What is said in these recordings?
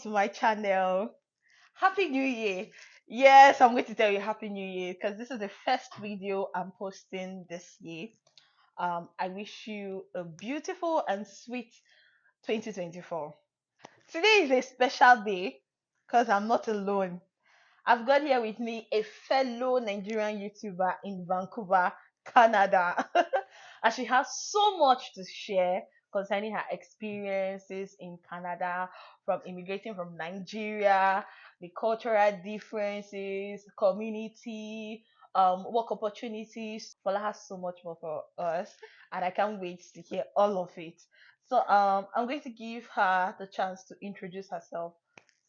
to my channel. Happy New Year. Yes, I'm going to tell you Happy New Year because this is the first video I'm posting this year. I wish you a beautiful and sweet 2024. Today is a special day because I'm not alone. I've got here with me a fellow Nigerian YouTuber in Vancouver, Canada. And she has so much to share concerning her experiences in Canada, from immigrating from Nigeria, the cultural differences, community, work opportunities. Fola has so much more for us, and I can't wait to hear all of it. So I'm going to give her the chance to introduce herself.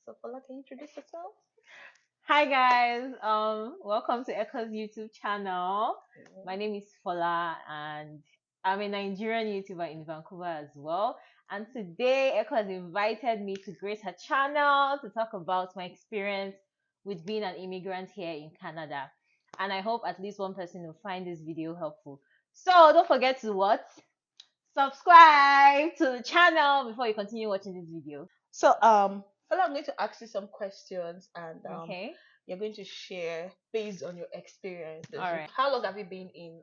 So Fola, can you introduce yourself? Hi guys, welcome to Echo's YouTube channel. My name is Fola and I'm a Nigerian YouTuber in Vancouver as well. And today Echo has invited me to grace her channel to talk about my experience with being an immigrant here in Canada. And I hope at least one person will find this video helpful. So don't forget to what? Subscribe to the channel before you continue watching this video. So, Fela, I'm going to ask you some questions, and Okay? you're going to share based on your experiences. All right. How long have you been in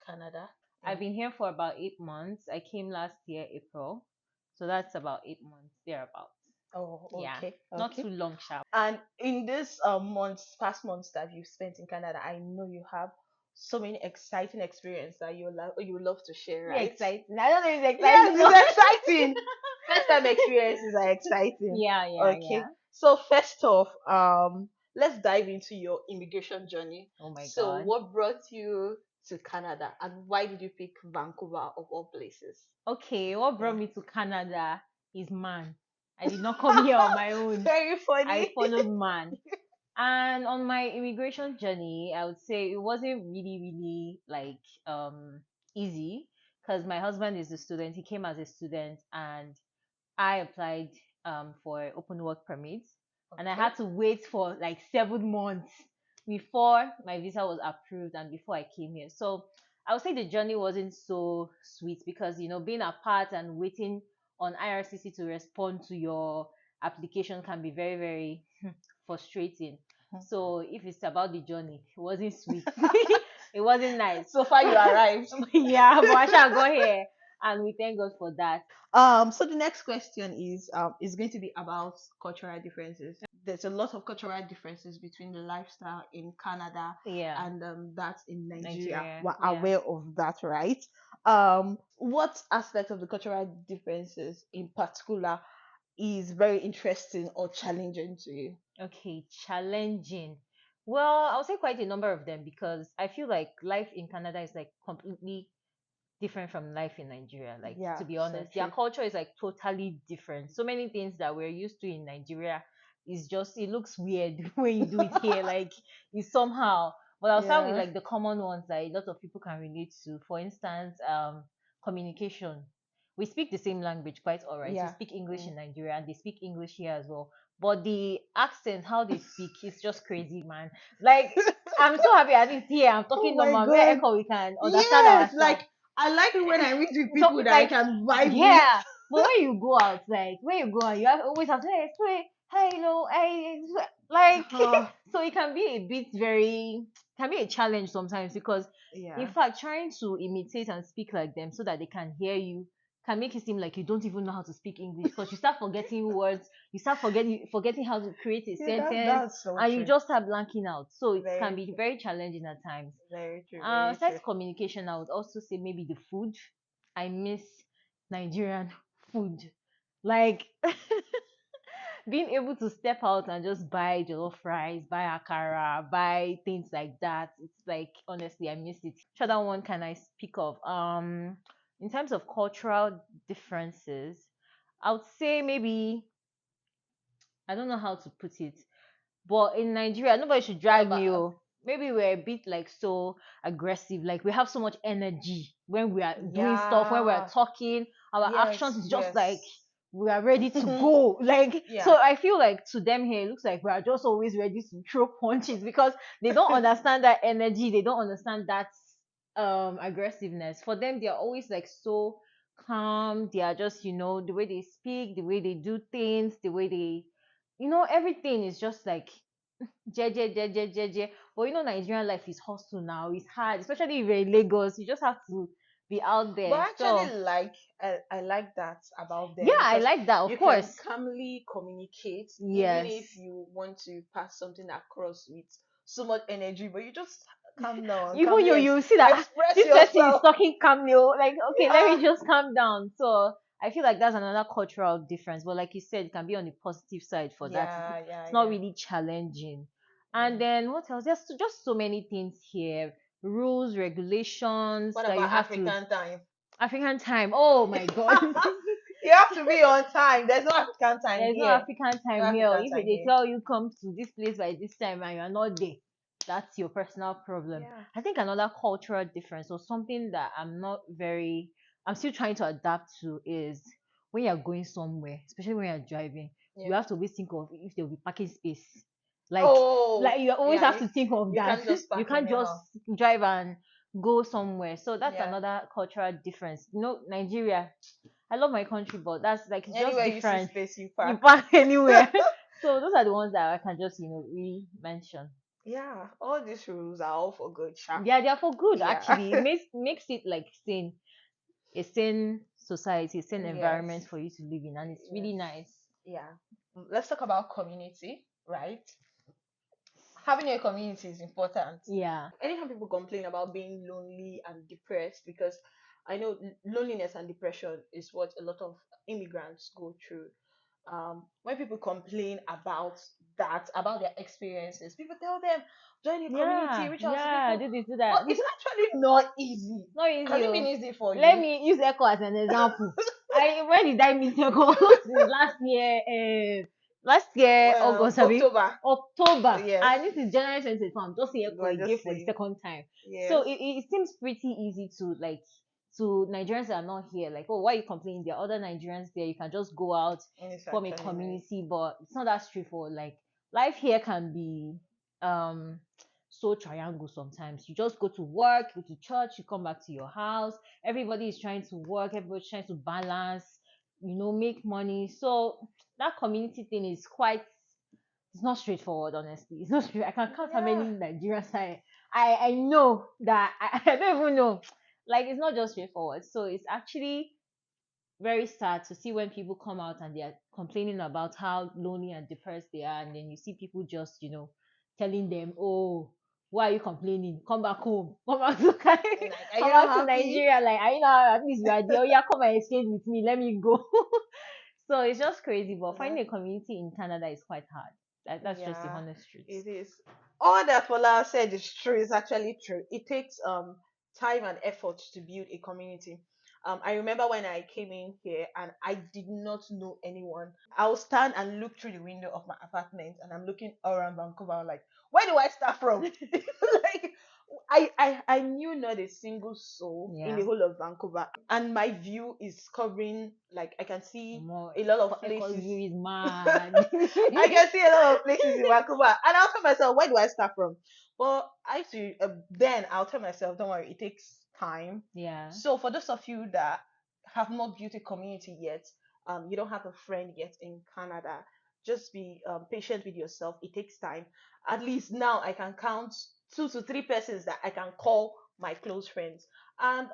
Canada? I've Mm. been here for about 8 months. I came last year, April. So that's about 8 months, thereabouts. Oh, Yeah. okay, Not okay. too long, sharp. And in this months, past months that you've spent in Canada, I know you have so many exciting experiences that you love to share, Yeah, right? exciting. I don't know if it's Yes, exciting. it's exciting. First time experiences are exciting. Yeah. Okay. So first off, let's dive into your immigration journey. Oh my So God. what brought you to Canada and why did you pick Vancouver of all places? Okay, what Yeah. brought me to Canada is man. I did not come here on my own. Very I funny. followed man. And on my immigration journey, I would say it wasn't really like easy because my husband is a student. He came as a student and I applied for open work permit and I Okay. had to wait for like 7 months before my visa was approved and before I came here. So I would say the journey wasn't so sweet because being apart and waiting on IRCC to respond to your application can be very frustrating. So if it's about the journey, it wasn't sweet. It wasn't nice. So far you arrived. Yeah, but I shall go here and we thank God for that. So the next question is going to be about cultural differences. There's a lot of cultural differences between the lifestyle in Canada Yeah, and that in Nigeria. Nigeria. We're Yeah. aware of that, right? What aspect of the cultural differences in particular is very interesting or challenging to you? Okay, challenging. Well, I'll say quite a number of them because I feel like life in Canada is like completely different from life in Nigeria. Like, Yeah, to be so honest, their true. culture is like totally different. So many things that we're used to in Nigeria is just, it looks weird when you do it here. Like, it's somehow. But I'll start with Yeah, like the common ones that a lot of people can relate to. For instance, communication. We speak the same language quite all right. We yeah. speak English Mm. in Nigeria and they speak English here as well. But the accent, how they speak, is just crazy, man. Like, I'm so happy at least here. I'm Oh talking my normal. Where god. echo we can understand Yes, ourselves. like I like it when I meet with So people that I like, can vibe with. yeah. But when you go out, like when you go out, always have to hey, hey, hey, like so it can be a bit very can be a challenge sometimes because in Yeah. fact trying to imitate and speak like them so that they can hear you can make it seem like you don't even know how to speak English because you start forgetting words, you start forgetting how to create a Yeah, sentence, that's so and you true. just start blanking out. So it can Very be true. very challenging at times. Very true. Very Besides true. communication, I would also say maybe the food. I miss Nigerian food. Like being able to step out and just buy jollof rice, buy akara, buy things like that. It's like honestly, I miss it. Which other one can I speak of? In terms of cultural differences, I would say maybe I don't know how to put it, but in Nigeria, nobody should What drag me. about Oh, maybe we're a bit like so aggressive. Like we have so much energy when we are doing stuff, when we are yeah. talking. Our actions Yes, is just like yes. we are ready to go. Like so, Yeah. I feel like to them here, it looks like we are just always ready to throw punches because they don't understand that energy. They don't understand that aggressiveness. For them, they are always like so calm. They are just the way they speak, the way they do things, the way they everything is just like jeje jeje jeje. But Nigerian life is hustle now. It's hard, especially if you're in Lagos. You just have to be out But there. I actually So I like that about them yeah, I because like that. Of you can course, calmly communicate even if yes. you want to pass something across with so much energy, but you just calm down, Even calmly you see that express this person is yourself. talking cameo. Like, okay, let Yeah, me just calm down. So I feel like that's another cultural difference. But like you said, it can be on the positive side for that. yeah, yeah, It's not yeah. really challenging. And Mm. then what else? There's just so many things here. Rules, regulations What that you about have to. African time? African time. Oh my god. You have to be on time. There's no African time There's no here. African No time here. African If time they here. tell you come to this place by this time and you're not there, that's your personal problem. Yeah. I think another cultural difference or something that I'm still trying to adapt to is when you're going somewhere, especially when you're driving, you Yeah. have to always think of if there will be parking space. Like, Oh, like you always yeah. have to think of You that. can't just You park can't just anyhow. drive and go somewhere. So that's Yeah. another cultural difference. Nigeria, I love my country, but that's like it's just Anywhere you see different. space, you You park. park anywhere. So those are the ones that I can just really mention. Yeah, all these rules are all for good, sha. They're for good Yeah. actually. It makes it like a sane society, a sane Yes. environment for you to live in, and it's Yes. really nice. Yeah. Let's talk about community, right? Having a community is important. Yeah. Anytime people complain about being lonely and depressed, because I know loneliness and depression is what a lot of immigrants go through. When people complain about that, about their experiences, people tell them join the community, Yeah, reach out to yeah, people. do this, do But that. it's actually not easy. Not Has easy. it been Oh. easy for Let you? me use Echo as an example. I When did I meet Echo? Since last year August, I mean October. October, Yes. and this is January 2024. I'm just seeing Echo We're again just for the saying. second time. So Yes. it seems pretty easy to Nigerians that are not here. Like, oh, why are you complaining? There are other Nigerians there. You can just go out, And it's form a actually nice. community, but it's not that straightforward. Like, life here can be um so triangle sometimes. You just go to work, go to church, you come back to your house. Everybody is trying to work, everybody's trying to balance, make money. So that community thing is quite it's not straightforward, honestly. It's not straight. I can count how Yeah. many Nigerians I know that I don't even know. Like, it's not just straightforward. So it's actually very sad to see when people come out and they are complaining about how lonely and depressed they are, and then you see people just telling them, oh, why are you complaining, come back home, come back to Like, are you come not back to happy? Nigeria, like, I know at least we are there. Oh, yeah, come and exchange with me, let me go. So it's just crazy, but Yeah. finding a community in Canada is quite hard. That's just the Yeah, honest truth. it is. All that Fola said is true. It's actually true. It takes time and effort to build a community. I remember when I came in here and I did not know anyone. I'll stand and look through the window of my apartment and I'm looking around Vancouver. I'm like, where do I start from? Like, I knew not a single soul in the Yeah. whole of Vancouver, and my view is covering, like, I can see More a lot of Echo's places. view is mad. I can see a lot of places in Vancouver, and I'll tell myself, where do I start from? But I actually, then I'll tell myself, don't worry, it takes time. Yeah. So for those of you that have not built a community yet, you don't have a friend yet in Canada, just be patient with yourself. It takes time. At least now I can count 2 to 3 persons that I can call my close friends, and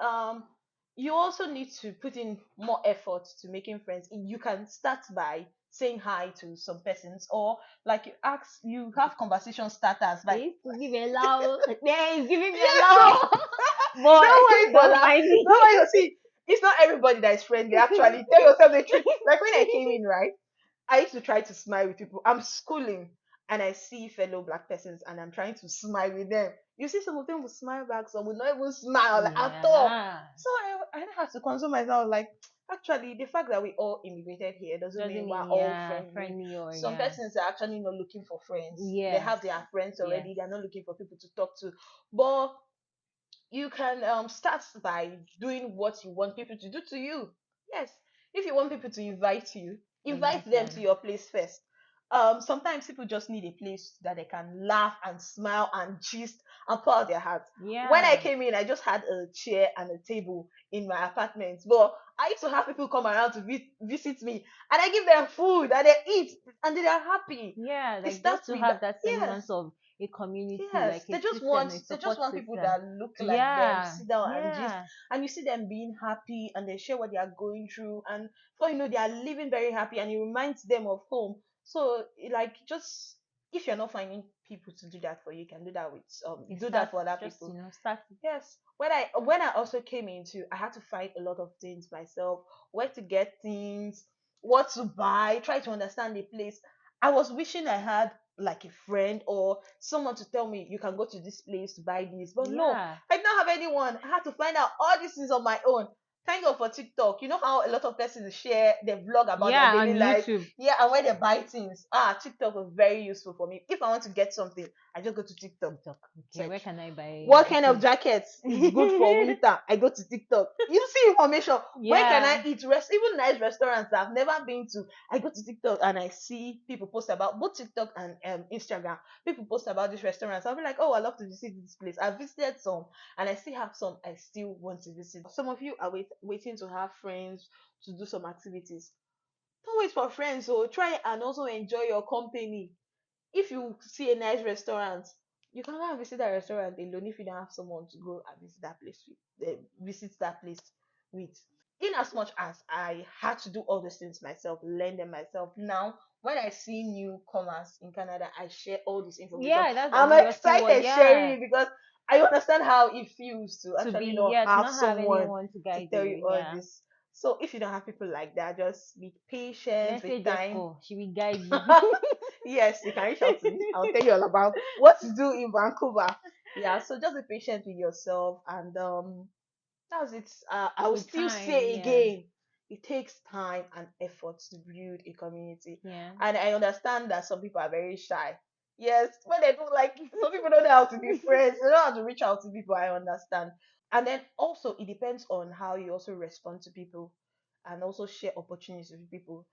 you also need to put in more effort to making friends. You can start by saying hi to some persons, or like you have conversation starters, They like, used to give a loud. Yeah, he's giving me a yeah. So loud. Boy, don't worry, don't Bola. mind me. Don't worry. See, it's not everybody that is friendly. Actually, tell yourself the truth. Like when I came in, right, I used to try to smile with people. I'm schooling and I see fellow black persons and I'm trying to smile with them. You see, some of them will smile back, some will not even smile, like, at all. Yeah. So I have to console myself, like, actually, the fact that we all immigrated here doesn't Doesn't mean we're mean, all yeah, friendly. friendly or Some yeah. persons are actually not looking for friends. They Yes. have their friends Yes. already. They're not looking for people to talk to. But you can start by doing what you want people to do to you. Yes, if you want people to invite you, invite Invite them them. to your place first. sometimes people just need a place that they can laugh and smile and gist and pour out their hearts. When I Yeah. came in, I just had a chair and a table in my apartment, but I used to have people come around to visit me, and I give them food and they eat and they are happy. Yeah, It like just starts to with that. have that Yes, semblance of a community, yes, like a system, a they just support want people system. that look like them, Yeah, sit down and gist, yeah, and you see them being happy and they share what they are going through, and before you know, they are living very happy, and it reminds them of home. So, like, just if you're not finding people to do that for you, you can do that with it do that starts for other just, people. start. Yes. When I also came into, I had to find a lot of things myself, where to get things, what to buy, try to understand the place. I was wishing I had like a friend or someone to tell me you can go to this place to buy this. But no, Yeah, I did not have anyone. I had to find out all these things on my own. Thank God for TikTok. You know how a lot of persons share their vlog about their yeah, on daily life. YouTube. Yeah, and when they buy things. TikTok was very useful for me. If I want to get something, I just go to TikTok, TikTok. Okay, where search can I buy what the kind of clothes? jackets is good for winter. I go to TikTok. You see information. Where can I Yeah, eat? Even nice restaurants that I've never been to. I go to TikTok and I see people post about both TikTok and Instagram. People post about these restaurants. I'll be like, oh, I love to visit this place. I visited some, and I still have some I still want to visit. Some of you are waiting to have friends to do some activities. Don't wait for friends. So try and also enjoy your company. If you see a nice restaurant, you can go and visit that restaurant alone if you don't have someone to go and visit that place with. Visit that place with. In as much as I had to do all those things myself, learn them myself. Now, when I see newcomers in Canada, I share all this information. yeah, that's I'm exactly what. excited sharing Yeah, it because I understand how it feels to to actually be, not yeah, to have not have someone anyone to to guide tell you you. all Yeah, this. So if you don't have people like that, just be patient with message her time. for she will guide you. Yes, you can reach out to me. I'll tell you all about what to do in Vancouver. Yeah, so just be patient with yourself, and that's it. I will With still time, say yeah, again, it takes time and effort to build a community, yeah, and I understand that some people are very shy. Yes, when they don't like, some people don't know how to be friends. They don't know how to reach out to people. I understand, and then also it depends on how you also respond to people and also share opportunities with people.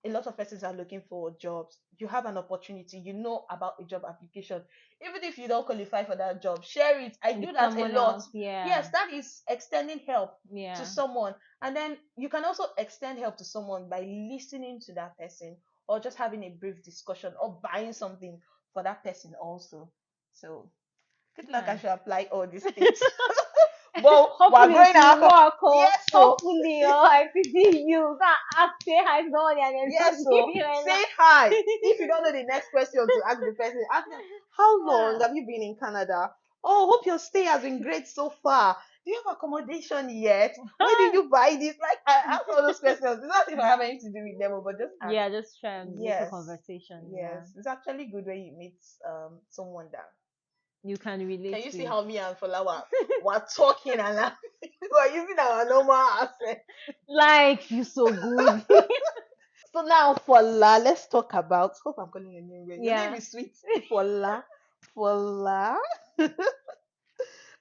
A lot of persons are looking for jobs. You have an opportunity, you know about a job application. Even if you don't qualify for that job, share it. I with do that a someone lot. else. Yeah, Yes, that is extending help to yeah. someone. And then you can also extend help to someone by listening to that person, or just having a brief discussion, or buying something for that person also. So good luck. I Nice. should apply all these things. But we're Hopefully it growing will our work. Oh, yes, so hopefully, oh, I pity you. That ask say hi to someone and then yes, just give so you a say hi. If you don't know the next question to ask the person, ask them, how long laugh. have you been in Canada? Oh, hope your stay has been great so far. Do you have accommodation yet? Where did you buy this? Like, I ask all those questions. It's not if I have anything to do with them, but just ask. Yeah, just try and make a Yes, conversation. Yeah, yes. It's actually good when you meet someone that you can can relate you see with. how me and Fola were talking and laughing? We're using our normal accent. Like you so good. So now, Fola, let's talk about. Hope I'm calling your name right. Your name Yeah. is sweet. Fola. Fola.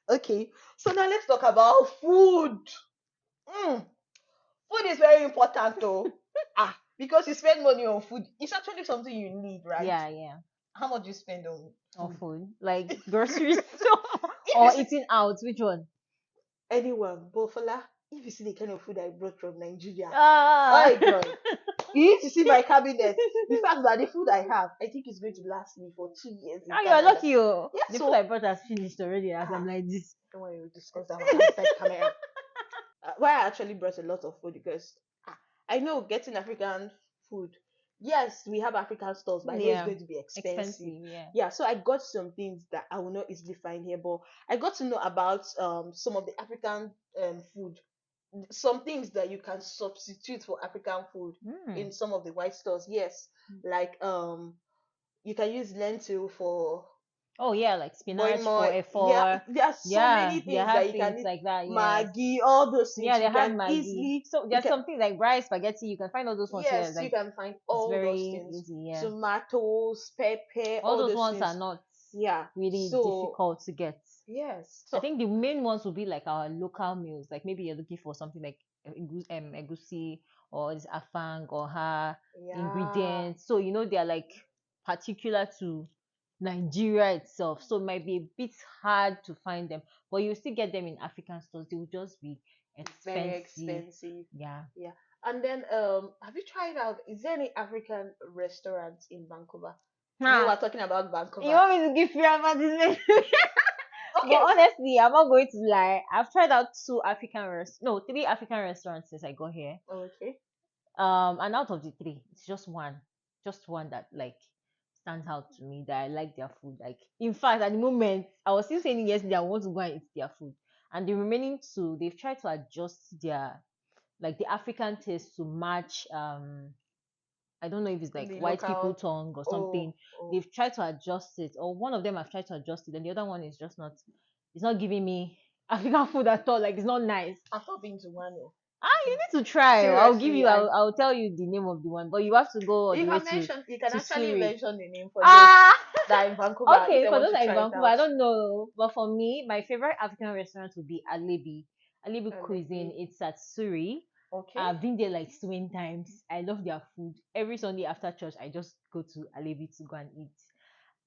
Okay. So now let's talk about food. Mm, food is very important though. Because you spend money on food. It's actually something you need, right? Yeah, yeah. How much do you spend on Or food? food, like groceries, If you or see eating out. Which one? anyone, but Fola, if you see the kind of food I brought from Nigeria, Ah. oh God. You need to see my cabinet. The fact that the food I have, I think it's going to last me for 2 years in Oh, you're Canada. lucky. Oh, Yeah, the food so I brought has finished already. As I'm ah, like this. don't worry, we'll discuss that one outside camera. Why I actually brought a lot of food because ah, I know getting African food. Yes, we have African stores, but I know it's Yeah, going to be expensive. expensive. Yeah. Yeah, so I got some things that I will not easily find here, but I got to know about some of the African food, some things that you can substitute for African food Mm. in some of the white stores. Yes, like you can use lentil for Oh yeah, like boy spinach for more. Yeah, F4. there are so Yeah, many they things that have you things can eat. like that. Yes. Maggi, all those Yeah, things they you have can Maggi. easily So you there's can something like rice, spaghetti. You can find all those ones here. yes, you Like can find it's all those very things. easy. Yeah. Tomatoes, pepper, All all those those ones are things. not Yeah. really So difficult to get. yes. I So think the main ones will be like our local meals. Like maybe you're looking for something like egusi or this afang or her Yeah. ingredients. So they're like particular to Nigeria itself. So it might be a bit hard to find them, but you still get them in African stores. They will just be Very expensive. expensive. Yeah. Yeah. And then have you tried out, is there any African restaurants in Vancouver? You know, Huh. we're talking about You Vancouver. want me to give free advertisement? But Okay. honestly, I'm not going to lie. I've tried out three African restaurants since I got here. Okay. And out of the three, it's just one that like stands out to me that I like their food. Like, in fact, at the moment, I was still saying yesterday I want to go and eat their food, and the remaining two, they've tried to adjust their like the African taste to match. I don't know if it's like The white people local. tongue or Oh, something. oh. They've tried to adjust it, or one of them have tried to adjust it, and the other one is just not. It's not giving me African food at all. Like, it's not nice. I've not been to one. Oh. You need to try. I'll give Seriously, you. I I'll tell you the name of the one, but you have to go all the you way can mention, you can to actually Surrey. mention the name for those Ah, that are in Vancouver if okay. they For want those to that are in try it Vancouver, I out. don't know, but for me, my favorite African restaurant would be Alebi. Alebi Cuisine. Maybe. It's at Surrey. Okay. I've been there like so many times. I love their food. Every Sunday after church, I just go to Alebi to go and eat.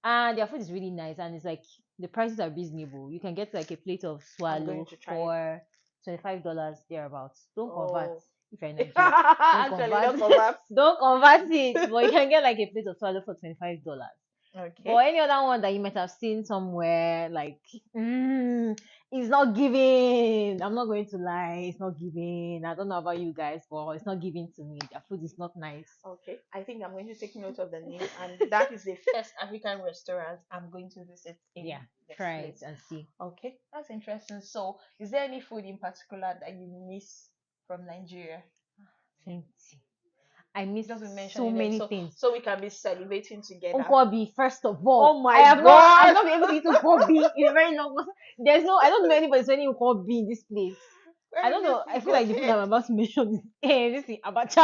And their food is really nice, and it's like the prices are reasonable. You can get like a plate of I'm going swallow to try it. for $25 thereabouts. Don't convert Oh. if you're in Nigeria. Don't Actually, convert. don't convert. Don't convert it, but you can get like a plate of swallow for $25. But Okay. any other one that you might have seen somewhere, like, it's not giving. I'm not going to lie, it's not giving. I don't know about you guys, but it's not giving to me. Their food is not nice. Okay. I think I'm going to take note of the name, and that is the first African restaurant I'm going to visit in Yeah, this try it place. and see. Okay, that's interesting. So, is there any food in particular that you miss from Nigeria? Plenty. I miss Doesn't mention so it then, many so things. so we can be celebrating together. Unkobi, first of all, Oh I my have not, I've God! not been able to eat Unkobi in a very long time. There's no, I don't know anybody selling Unkobi in this place. I Where don't is this know. I thing feel like the food I'm located? about to mention is this thing, abacha.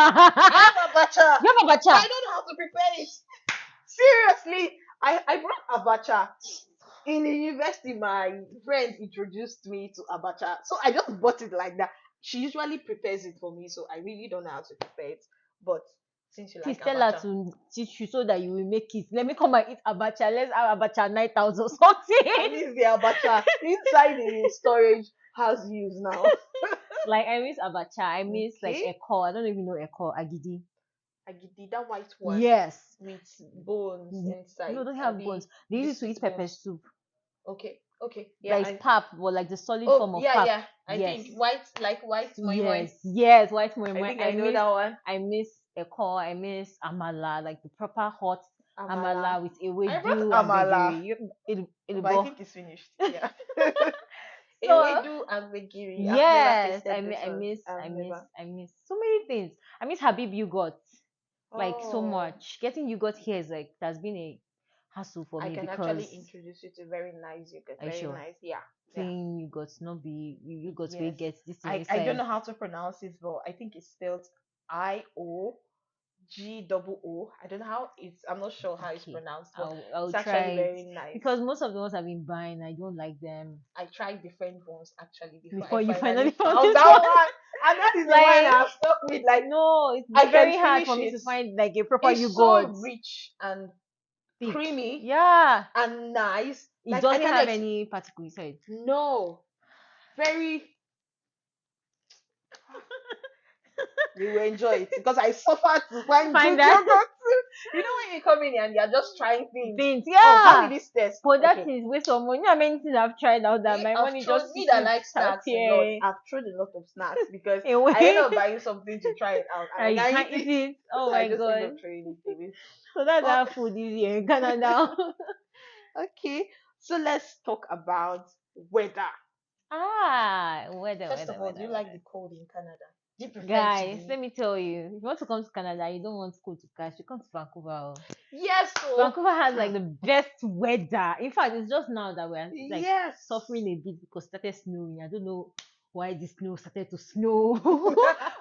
I have abacha, You have but abacha. I don't know how to prepare it. Seriously, I brought abacha in the university. My friend introduced me to abacha, so I just bought it like that. She usually prepares it for me, so I really don't know how to prepare it. But since you Please like tell her abacha, to teach you so that you will make it. Let me come and eat abacha. Let's have abacha night out or something. I miss the abacha inside the storage has used now. Like, I miss abacha. I miss like Okay, eko. I don't even know eko agidi. agidi, that white one Yes. with bones No, inside. don't have bones. Abi, They the use it to sweet eat pepper bones. soup. Okay, okay, yeah. That is I pap, or like the solid Oh form of yeah, pap. yeah. I Yes. think white, like white moi moi. Yes, yes, white moi I moi. think I know that one. I miss eko. I miss amala, like the proper hot Amala. amala with I brought ewedu and amala, vegiri. but I Ilubo. think it's finished. Yeah. So Ewedu and vegiri. I've never yes, tasted this one. I I've miss, never. I miss so many things. I miss Habib yogurt, like so Oh, much. Getting yogurt here is like has been a hassle for I me can actually because introduce you to very nice yogurt. I Very sure nice. Yeah, yeah. plain yogurt, not be yogurt we Yes. get this thing I don't inside. know how to pronounce it, but I think it's spelled IOGOO. I don't know how it's. I'm not sure how it's Okay, pronounced, but I'll it's try actually it very nice. because most of the ones I've been buying, I don't like them. I tried different ones actually before I Before you finally finally found found this that one, one, and that is the one like, I've stuck with. Like no, it's I can very hard for finish me it. to find like a proper It's so yogurt rich and thick. creamy Yeah, and nice. it Like I doesn't can have any particle inside. no, very. You will enjoy it because I suffered to find Find good that yogurt. You know when you come in and you're just trying things. things. Oh, how Yeah. did this taste? But that Okay. is waste of money. You know how many things I've tried out that Me, my I've money thrown just me that slipped like out snacks a lot. here I've thrown a lot of snacks because I end away. up buying something to try it out and I And you can't can't eat eat it. it. Oh So I my just end god. up throwing it away. So that's But how food is here in Canada. okay, so let's talk about weather. Weather, First weather, of all, do weather, you like weather. the cold in Canada? Do you prefer it to Guys, be? let me tell you, if you want to come to Canada, you don't want to go to Cash, you come to Vancouver. Oh. Yes, so Vancouver has like the best weather. In fact, it's just now that we're like yes. suffering a bit because it started snowing. I don't know why the snow started to snow.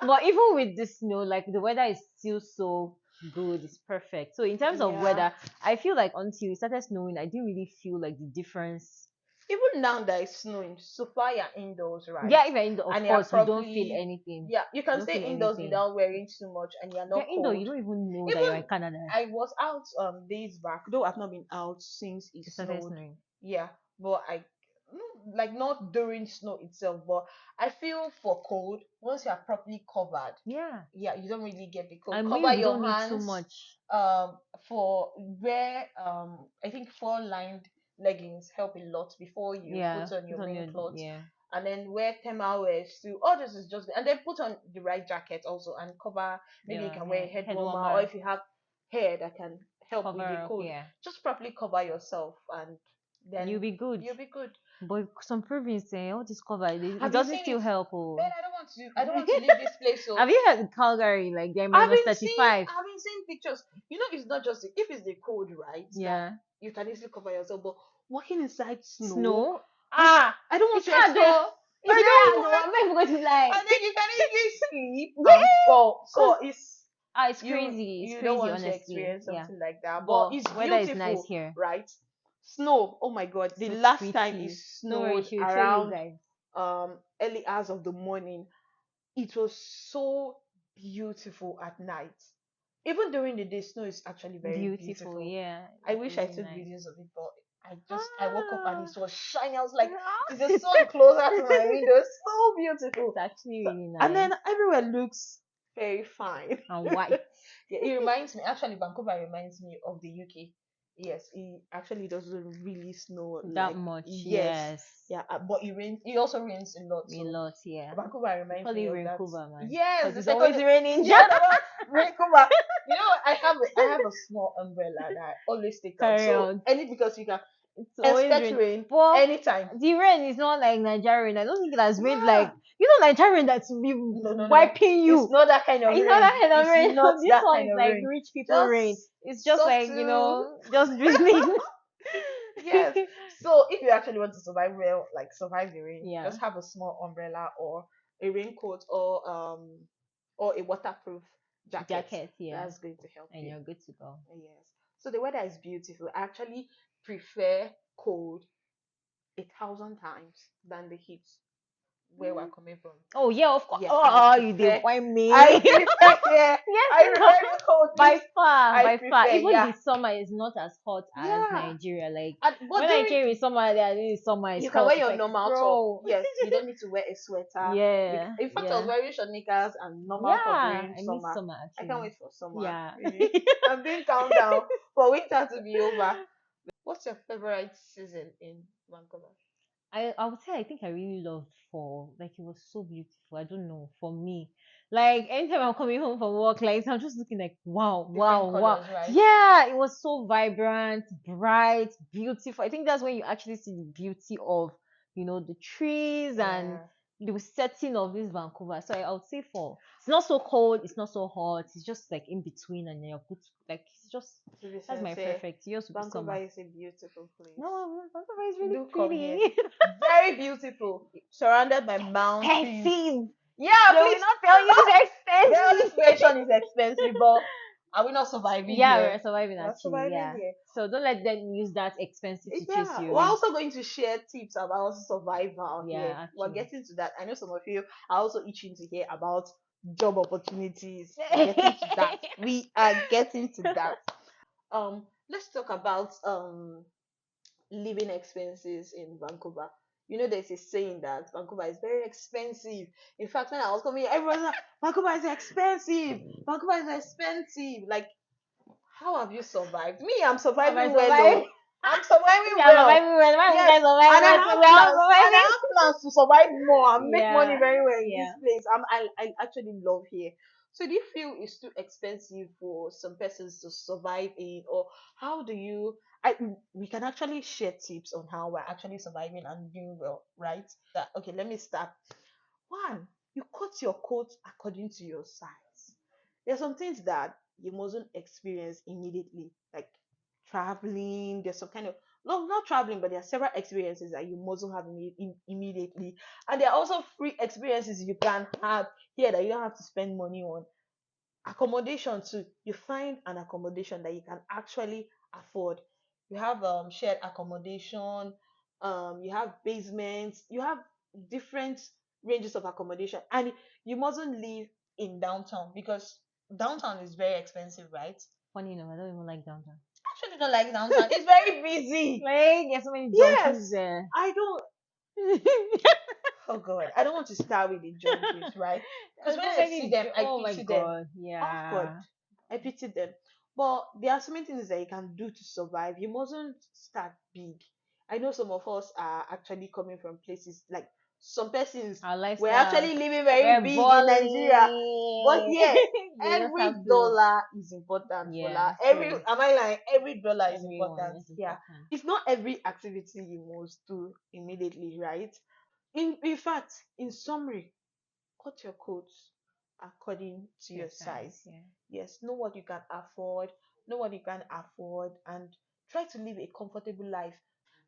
But even with the snow, like the weather is still so good. It's perfect. So in terms of Yeah. weather, I feel like until it started snowing, I didn't really feel like the difference. even now that it's snowing, so far you're indoors, right? Yeah, if you're indoor, of And you're course, you don't feel properly, anything. yeah, you You can don't stay feel indoors anything. without wearing too much, and you're If you're not indoor, you cold. don't even know that you're in Even Canada. I was out days back, though I've not been out since it It started snowed. snowing. Yeah, but like not during snow itself, but I feel for cold once you are properly covered. Yeah. Yeah, you don't really get the cold. And maybe Cover we your don't need too hands. much. For wear I think four lined leggings help a lot before you Yeah. put on Put your on main your, clothes, yeah. and then wear thermal wears too. All this is just, and then put on the right jacket also and cover. Maybe you Yeah, can wear a yeah. head Head warmer, or warmer. if you have hair that can help with the Cover up, cold, yeah. just properly cover yourself, and And you'll then be good. you'll be good. But some province say all this cover, it Have you doesn't seen still it? help. Ben, Oh. I don't want to leave this place. So Have you heard Calgary? Like they're I've minus been seeing 35. I've been seeing pictures. It's not just if it's the cold, right? That Yeah. you can easily cover yourself, but walking inside snow, Snow. like Ah, I don't want it's to hard experience. though. It's I very don't hard though. want, I'm not even going to lie. and then you can easily sleep and Yeah. fall. Cause So it's you crazy. It's you don't crazy, want to honestly. experience Yeah. something like that, but But it's weather is nice beautiful, here. right? Snow. Oh my God! The So last time it pretty. Don't worry, snowed she'll show you around guys. early hours of the morning, it was so beautiful at night. Even during the day, snow is actually very Beautiful, beautiful. yeah. I It's wish I really took nice. videos of it, but I woke up and Ah. it was shining. I was like, is the sun closer to my window? It's so beautiful. It's actually So, really and nice. then everywhere looks very fine. And white. Yeah, it reminds me. Actually, Vancouver reminds me of the UK. Yes, it actually doesn't really snow That like, much, yes, yes. yeah, but it rains. It also rains a lot. A So lot, yeah. Vancouver We reminds call me it of that. Vancouver, man. Yes, Because the it's second, always raining. the other one, Vancouver. I have a small umbrella that I always take out. Carry So on. any because you can It's always expect rain. rain But anytime. the rain is not like Nigerian. I don't think it has rained Yeah. like Nigerian that's be No, no, no, no. wiping It's you. not that kind of It's not rain. that kind of It's rain. not This that one kind is of like rain. rich people rain. Just It's just like, subtle. just drizzling. Yes. So if you actually want to survive well, like survive the rain, Yeah. just have a small umbrella or a raincoat or a waterproof jacket. Jacket, yeah. That's going to help And you. you're good to go. Yes. So the weather is beautiful. I actually prefer cold 1,000 times than the heat where we're coming from. Oh yeah, of course. Yes, I Oh, you did prefer. why I me? prefer. Yeah, Yes, I prefer the cold. by far, I by far. prefer. Even Yeah, the summer is not as hot as yeah. Nigeria. Like But when I during came in summer, there this summer is you can hot. wear It's your like, normal top. bro. Yes, you don't need to wear a sweater. Yeah, In fact, I was yeah, wearing short knickers and normal top yeah. during I miss summer. summer I can't actually. wait for summer. Yeah. Really. I'm doing countdown for winter to be over. What's your favorite season in Vancouver? I would say I think I really loved fall. Like it was so beautiful. I don't know, for me. Like anytime I'm coming home from work, like I'm just looking like wow, Different wow, wow. colors, right? Yeah, it was so vibrant, bright, beautiful. I think that's when you actually see the beauty of, the trees and Yeah. the setting of this Vancouver. So I would say fall. It's not so cold, it's not so hot, it's just like in between and you're good like it's just To be that's my sincere, perfect. Yours would be Vancouver summer. is a beautiful place. No, Vancouver is really Do come here. pretty. Very beautiful. Surrounded by mountains. Expensive. Yeah, They will please. not tell you it's They always expensive. mention it's expensive, but are we not surviving Yeah, here? we're surviving We're actually. surviving Yeah. here. So don't let them use that expensive to chase Yeah, you we're away. also going to share tips about survival here. Yeah, We're actually. getting to that. I know some of you are also itching to hear about job opportunities. We're getting to that. We are getting to that. Let's talk about living expenses in Vancouver. There's a saying that Vancouver is very expensive. In fact, when I was coming, everyone was like, Vancouver is expensive. Vancouver is expensive. Like, how have you survived? Me, I'm Have I surviving well. survived? Oh, I'm surviving Yeah, well. surviving well. Why would Yes, I survive and I well? have We're all plans. And I surviving. have plans to survive more and make money Yeah. very well in this Yeah. place. I actually love here. So do you feel it's too expensive for some persons to survive in, or how do you? We can actually share tips on how we're actually surviving and doing well, right? Okay, let me start. One, you cut your coat according to your size. There's some things that you mustn't experience immediately, like traveling. There's some kind of no, not traveling, but there are several experiences that you mustn't have immediately, and there are also free experiences you can have here that you don't have to spend money on. Accommodation too. You find an accommodation that you can actually afford. You have shared accommodation, You have basements, you have different ranges of accommodation, and you mustn't live in downtown because downtown is very expensive, right? Funny enough, I don't even like downtown. Actually, don't like downtown. It's very busy. Like, there's so many junkies Yes, there. I don't. Oh God, I don't want to start with the junkies, right? Because There's when so I see many. them, I Oh my pity them. god, Oh God, yeah. I pity them. But there are so many things that you can do to survive. You mustn't start big. I know some of us are actually coming from places like some persons Our were lifestyle, actually living very we're big in Nigeria. But balling. yeah, They just have every to. dollar is important for Yeah, la. Every true. am I lying? Every dollar is Everyone important. is Yeah. important. It's not every activity you must do immediately, right? In fact, in summary, cut your coats according to Your your size, size. yeah. Yes, know what you can afford, know what you can afford, and try to live a comfortable life.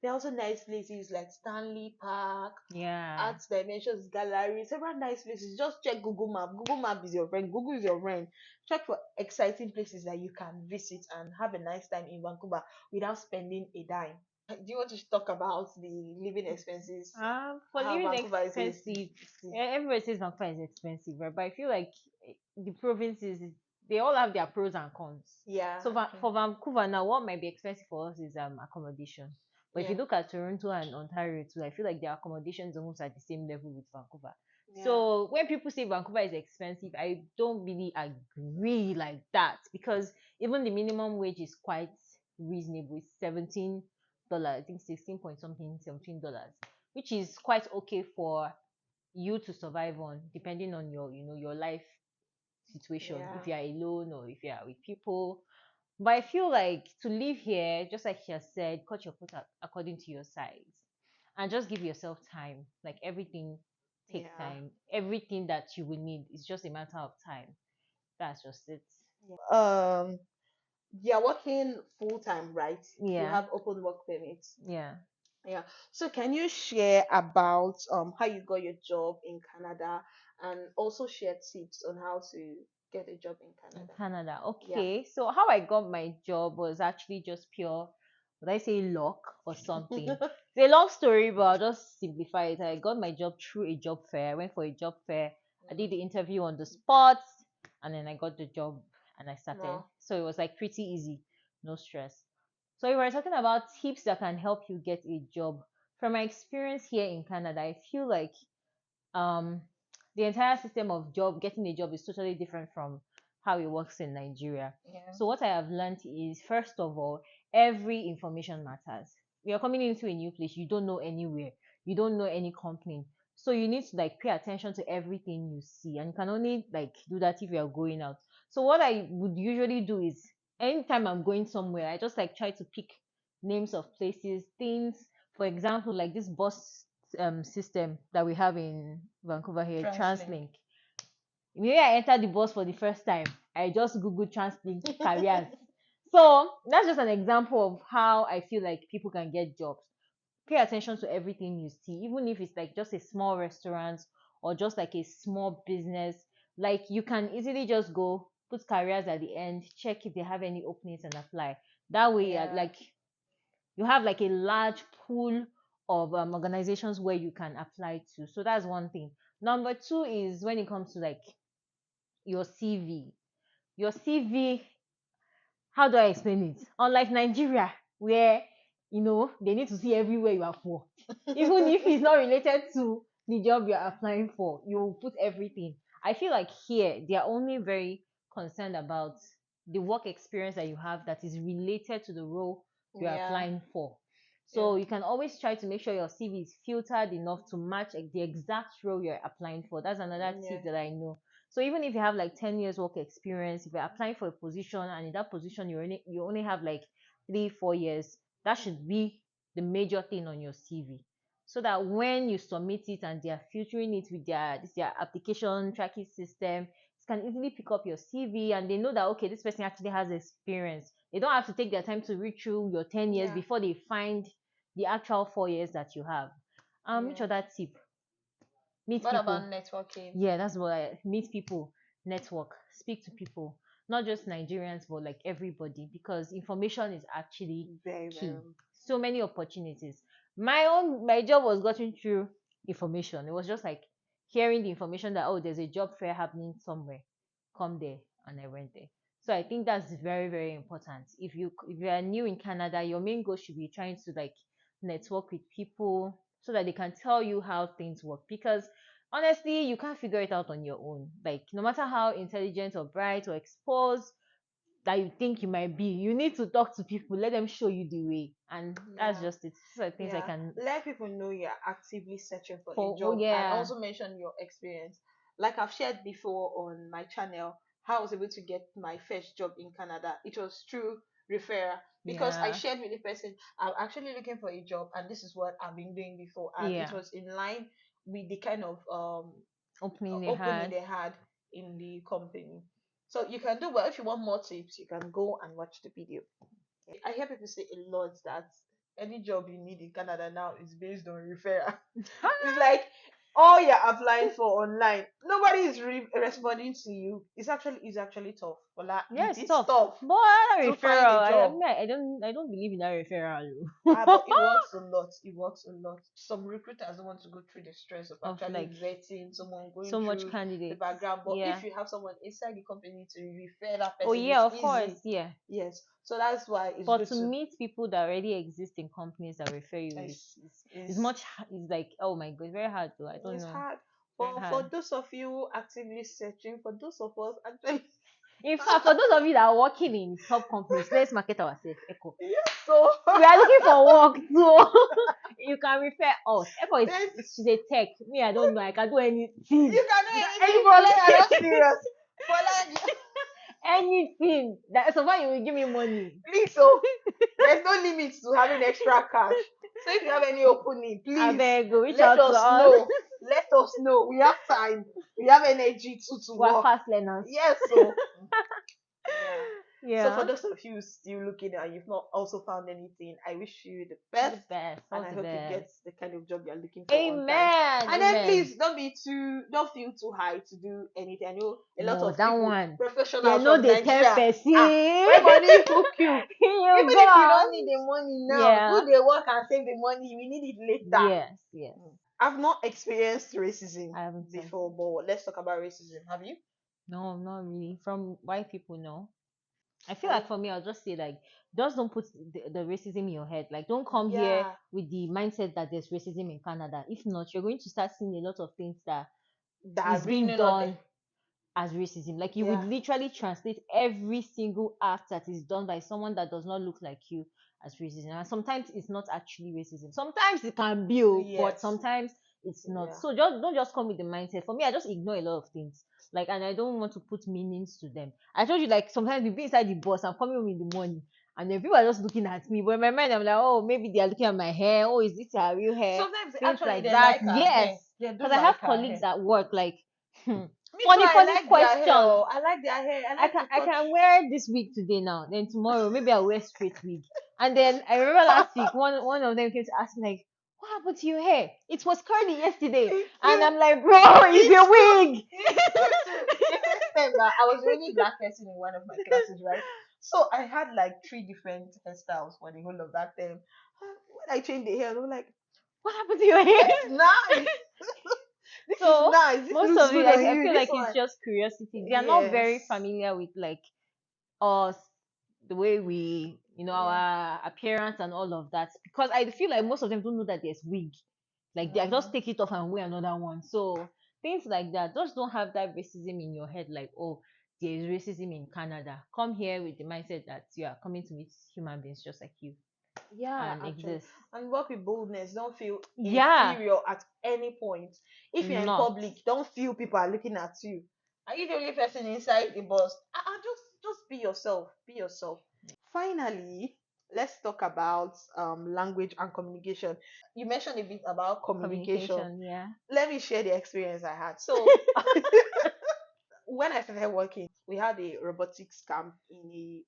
There are also nice places like Stanley Park, Yeah. Arts Dimensions Gallery, several nice places. Just check Google Map. Google Map is your friend. Google is your friend. Check for exciting places that you can visit and have a nice time in Vancouver without spending a dime. Do you want to talk about the living expenses? For How living Vancouver is a expensive, everybody says Vancouver is expensive, right? But I feel like the provinces, they all have their pros and cons. yeah, So okay. for Vancouver now, what might be expensive for us is accommodation. But if Yeah, you look at Toronto and Ontario too, I feel like their accommodation is almost at the same level with Vancouver. yeah, So when people say Vancouver is expensive, I don't really agree like that because even the minimum wage is quite reasonable. It's $17, I think 16 point something, $17, which is quite okay for you to survive on, depending on your, your life situation. yeah, If you are alone or if you are with people. But I feel like to live here, just like she has said, cut your foot according to your size, and just give yourself time. Like everything takes yeah, time. Everything that you will need is just a matter of time. That's just it. yeah. You're working full time, right? You Yeah, have open work permits. yeah. Yeah. So can you share about how you got your job in Canada and also share tips on how to get a job in In Canada? Canada. Yeah. Okay. So how I got my job was actually just pure, would I say luck or something? It's a long story, but I'll just simplify it. I got my job through a job fair. I went for a job fair. I did the interview on the spot, and then I got the job and I started. Wow. So it was like pretty easy, no stress. So we were talking about tips that can help you get a job. From my experience here in Canada, I feel like um the entire system of job getting a job is totally different from how it works in Nigeria. Yeah. So what I have learned is first of all, every information matters. You're coming into a new place, you don't know anywhere, you don't know any company. So you need to like pay attention to everything you see, and you can only like do that if you're going out. So what I would usually do is anytime I'm going somewhere, I just like try to pick names of places, things. For example, like this bus system that we have in Vancouver here, Translink. TransLink. Immediately I entered the bus for the first time, I just Googled TransLink careers. So that's just an example of how I feel like people can get jobs. Pay attention to everything you see, even if it's like just a small restaurant or just like a small business. Like you can easily just go put careers at the end, check if they have any openings and apply. That way, Yeah. like you have like a large pool of organizations where you can apply to. So that's one thing. Number two is when it comes to like your CV. Your CV, how do I explain it? Unlike Nigeria, where they need to see everywhere you have worked, even if it's not related to the job you're applying for, you put everything. I feel like here they are only very concerned about the work experience that you have that is related to the role you're Yeah. applying for. So Yeah. you can always try to make sure your CV is filtered enough to match like, the exact role you're applying for. That's another Yeah. tip that I know. So even if you have like 10 years work experience, if you're applying for a position and in that position you only have like 3 4 years, that should be the major thing on your CV. So that when you submit it and they are filtering it with their application tracking system, it can easily pick up your CV and they know that okay, this person actually has experience. They don't have to take their time to read through your 10 years Yeah. before they find the actual 4 years that you have. Which Yeah. other tip? Meet What about people. networking? Yeah, that's what I meet people, network, speak to people, not just Nigerians, but like everybody, because information is actually Very, key. very. So many opportunities. My job was gotten through information. It was just like hearing the information that, oh, there's a job fair happening somewhere, come there, and I went there. So I think that's very, very important. If you are new in Canada, your main goal should be trying to like network with people so that they can tell you how things work, because honestly you can't figure it out on your own. Like, no matter how intelligent or bright or exposed that you think you might be, you need to talk to people, let them show you the way, and that's Yeah. just it. These are things I Yeah, can let people know you're actively searching for a for. Oh job and yeah, also mention your experience. Like I've shared before on my channel, how I was able to get my first job in Canada. It was through referral because I yeah, shared with the person, I'm actually looking for a job and this is what I've been doing before. And it yeah. was in line with the kind of Opening they opening had. they had in the company. So you can do well. If you want more tips, you can go and watch the video. I hear people say a lot that any job you need in Canada now is based on referral. It's like all you're applying for online, nobody is responding to you. It's actually tough. Well, like, Yeah, it it's is tough. tough But that to find a referral, I job. mean, I don't believe in that referral. But it works a lot. It works a lot. Some recruiters don't want to go through the stress of Of actually like vetting someone, going so much through the candidates. background. But Yeah. if you have someone inside the company to refer that Oh person, yeah, it's of course, easy. yeah. Yes. So that's why it's But good to to. meet people that already exist in companies that refer you It's, is it's much it's like, oh my god, it's very hard though. I don't It's know. hard Very for hard. those of you actively searching, for those of us actually. In fact, for those of you that are working in top companies, let's market ourselves. Echo. Yeah, so We are looking for work too. You can refer us. Echo then she's a tech. Me, I don't know. I can do anything. you can do Because anything for like I'm anything, not serious. For like anything. That so far you will give me money. please, so there's no limit to having extra cash. So if you have any opening, I please beg go reach let out to us us. know. Let us know. We have time. We have energy to We're work. fast learners. Yes, so yeah. So for Yeah. those of you still looking and you've not also found anything, I wish you the The best best. and All I the hope you get best. the kind of job you're looking for on time. Amen. And then Amen. please don't feel too high to do anything. I know a lot No, of that people, one. They professionals know from they tell Nigeria, person. when money hook you, You even if you go. don't need the money now, Yeah. do the work and save the money. We need it later. Yes. Yes. I've not experienced racism I haven't seen. before, but let's talk about racism. Have you? No, not really. From white people, no. I feel I like for me, I'll just say like, just don't put the racism in your head. Like, don't come here yeah, with the mindset that there's racism in Canada. If not, you're going to start seeing a lot of things that that are is really being not there. done as racism. Like, you would Yeah. literally translate every single act that is done by someone that does not look like you as racism. And sometimes it's not actually racism. Sometimes it can be, oh, but Yes. sometimes it's not. Yeah. So just don't just come with the mindset. For me, I just ignore a lot of things. Like, and I don't want to put meanings to them. I told you, like, sometimes we be inside the bus, I'm coming home in the morning. And then people are just looking at me. But in my mind, I'm like, oh, maybe they are looking at my hair. Oh, is this your real hair? Sometimes Things actually like they that. like our Yes. hair. They do Because I have like our colleagues hair. at work, like, Me too, funny, I funny like their hair. questions. Oh. I like their hair. I I like can to I touch. can wear this wig today now. Then tomorrow maybe I'll wear straight wig. And then I remember last week one of them came to ask me like, what happened to your hair? It was curly yesterday. Me And too. I'm like, bro, Me it's a too. wig. Me too. The first time that I was the only black person in one of my classes, right? So I had like three different hairstyles for the whole of that term. When I changed the hair, I was like, What happened to your hair? "This is nice. This is So nice. This most looks of it, good on I you. feel This like it's one." just curiosity. They are not very Yes. familiar with like us, the way we, Yeah. our appearance and all of that. Because I feel like most of them don't know that there's wig. Like, they Mm-hmm. just take it off and wear another one. So things like that. Just don't have that racism in your head. Like, oh, there is racism in Canada. Come here with the mindset that you are coming to meet human beings just like you Yeah, and actually. exist. And work with boldness. Don't feel Yeah, inferior at any point. If you're in not. public, don't feel people are looking at you. Are you the only person inside the bus? Just be yourself. Be yourself. Finally, let's talk about language and communication. You mentioned a bit about communication. Communication, yeah. Let me share the experience I had. So when I started working, we had a robotics camp in a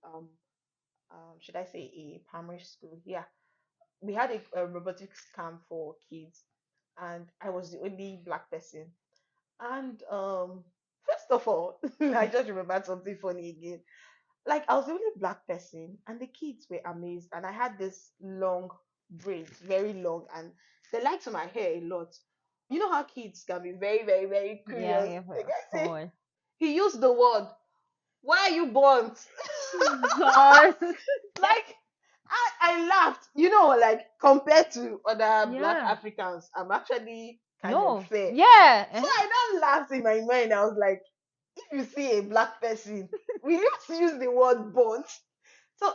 should I say a primary school? Yeah, we had a robotics camp for kids, and I was the only black person. And first of all, I just remembered something funny again. Like I was the only black person, and the kids were amazed. And I had this long braids, very long, and they liked my hair a lot. You know how kids can be very, very, very Yeah, curious. yeah, The guy of say course. he used the word, "Why are you burnt?" God. Like I laughed. Like compared to other black Yeah. Africans, I'm actually kind of No. fair. Yeah. So I don't laugh in my mind. I was like, if you see a black person, will you use the word burnt? So,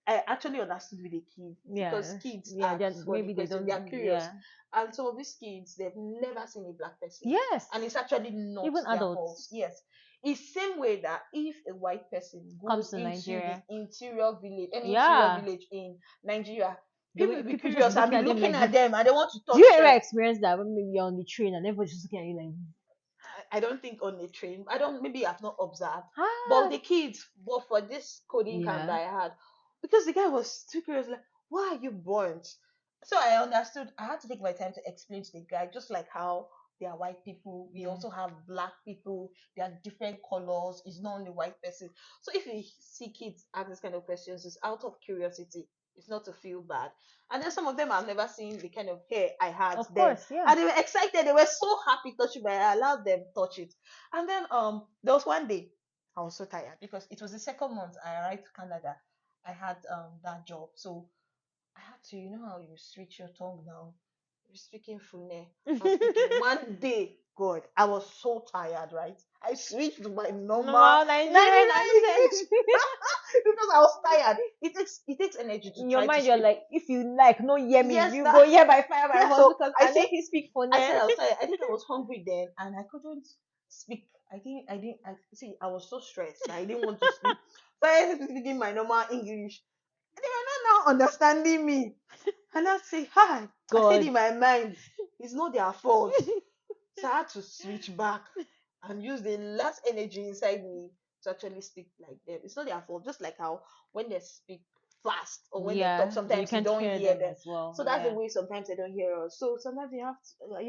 I actually understood with the kids because Yeah. kids Yeah. ask Then funny maybe they questions. They are don't. curious. Yeah. And some of these kids, they've never seen a black person. Yes. And it's actually not Even their fault. adults Yes. It's same way that if a white person comes goes to into the Nigeria. interior village, any interior Yeah. village in Nigeria, The people way will be people just be curious and looking be at them looking like at this. them and they want to Do you touch ever them. experience that when maybe you're on the train and everybody's just looking at you like, I don't think on the train. I don't. Maybe I've not observed. But ah, the kids, but for this coding camp yeah, that I had, because the guy was too curious, like, why are you burnt? So I understood. I had to take my time to explain to the guy, just like how there are white people, we yeah, also have black people. There are different colors. It's not only white person. So if you see kids ask this kind of questions, it's out of curiosity. It's not to feel bad. And then some of them I've never seen the kind of hair I had of then. course, yeah. And they were excited. They were so happy touching my hair. I allowed them touch it. And then there was one day I was so tired because it was the second month I arrived to Canada. I had that job. So I had to, how you switch your tongue now. You're speaking Fune. I was speaking one day. God, I was so tired, right? I switched to my normal Normal Nigerian Nigerian accent. English because I was tired. It takes energy to In your try to mind, you're speak. like, if you like, no hear me. Yes, You go that hear by fire by yeah. force So because I I know say if you speak for I them. said I was tired. I think I was hungry then, and I couldn't speak. I see. I was so stressed. I didn't want to speak. So I started speaking my normal English. They were not now understanding me. And I say, hi. I said God. in my mind, it's not their fault. So I had to switch back and use the last energy inside me to actually speak like them. It's not their fault. Just like how when they speak fast or when they talk, Yeah, you sometimes you can't don't hear hear them them. as well. So that's the Yeah, way sometimes they don't hear us. So sometimes you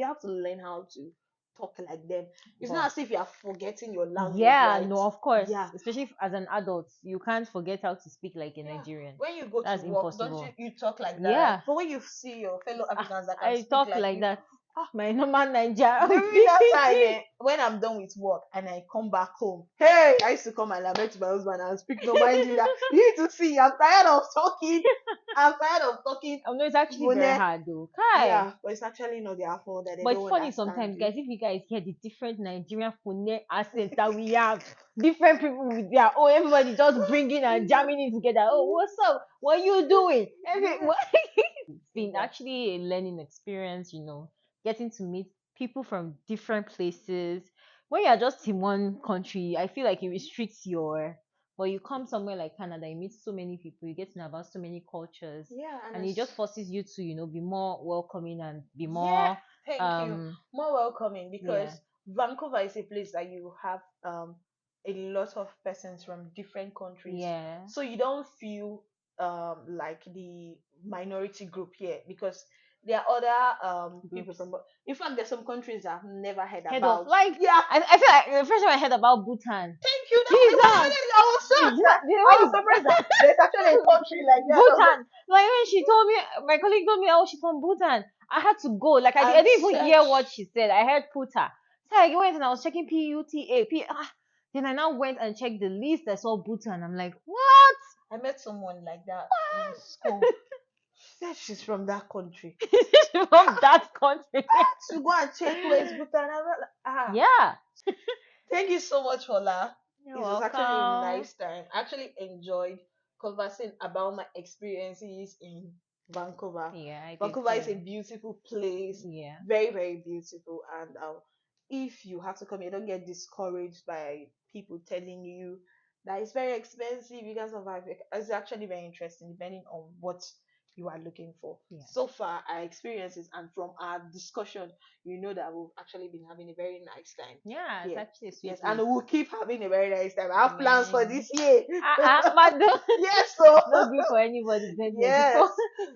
have to learn how to talk like them. It's not but as if you are forgetting your language, yeah, right? no, of course, Yeah. especially as an adult, you can't forget how to speak like a Yeah. Nigerian. When you go to That's work, don't you impossible. you talk like that, right? Yeah, But when you see your fellow ah, Africans that can I speak talk like like you, that. ah, My normal Niger during that time, when I'm done with work and I come back home, hey, I used to come and lament to my husband and speak normal English. That you need to see, I'm tired of talking. I'm tired of talking. Oh no, it's actually very Vone. hard though. Kai. Yeah, but it's actually not their fault that they But it's don't funny understand sometimes, you. guys, if you guys hear the different Nigerian phone accents that we have, different people with their oh, everybody just bringing and jamming it together. Oh, what's up? What you doing? Yeah, What? It's is been that actually a learning experience, getting to meet people from different places. When you're just in one country, I feel like it restricts but you come somewhere like Canada, you meet so many people, you get to know about so many cultures, yeah, and and it it's just forces you to, be more welcoming and be yeah, more, thank you. um, More welcoming because yeah, Vancouver is a place that you have a lot of persons from different countries. yeah, So you don't feel like the minority group here because there are other people groups. from in fact there's some countries that I've never heard Head of about. like, Yeah, I feel like the first time I heard about Bhutan, thank you. That it was Jesus, actually I was shocked that the I was way surprised that there's actually a country like that. I was like, Bhutan. Like when she told me, my colleague told me, oh, she's from Bhutan. I had to go. Like I and didn't even hear what search. she said. I heard Puta. So I went and I was checking Puta. Then I now went and checked the list. I saw Bhutan. I'm like, what? I met someone like that in school. She said she's from that country. From that country. To go and check where is Bhutan. I was like, Yeah. thank you so much, Hola. You're It was actually a welcome. nice time. I actually enjoyed conversing about my experiences in Vancouver. Yeah, I did Vancouver is a too. beautiful place, Yeah. very, very beautiful. And if you have to come here, don't get discouraged by people telling you that it's very expensive. You can survive. It's actually very interesting, depending on what you are looking for. Yeah. So far, our experiences and from our discussion, that we've actually been having a very nice time Yeah, it's here. actually a Yes, sweet and place. we'll keep having a very nice time. I have plans for Amen. this year. But don't, Yes, so don't do it for anybody yes. 2024.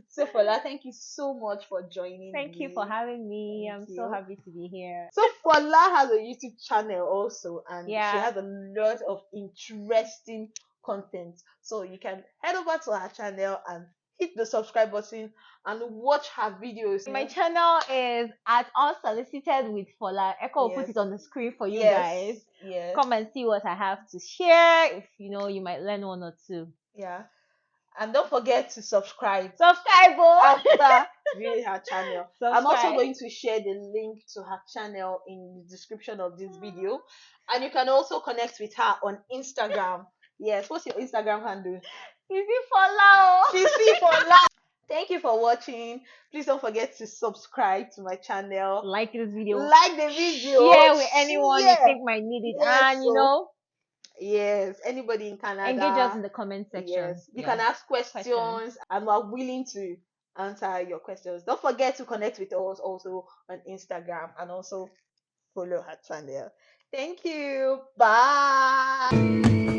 So Fola, thank you so much for joining Thank you for me. having me. Thank I'm so you. happy to be here. So Fola has a YouTube channel also, and she Yeah. has a lot of interesting content. So you can head over to her channel and hit the subscribe button and watch her videos. My channel is at Unsolicited with Fola. Echo will put Yes, it on the screen for you yes, guys. yes, Come and see what I have to share. If you might learn one or two. yeah. And don't forget to subscribe Subscribe, oh! after viewing her channel. I'm also Subscribe. going to share the link to her channel in the description of this video. And you can also connect with her on Instagram. Yes, what's your Instagram handle? Easy Fola. CC for life. Thank you for watching. Please don't forget to subscribe to my channel. Like this video. Like the video. Share with anyone you Share. think might need it. Yes, And so yes, anybody in engage us Canada. in the comment section. Yes, you Yeah. can ask Questions. questions and we're willing to answer your questions. Don't forget to connect with us also on Instagram and also follow her channel. Thank you. Bye.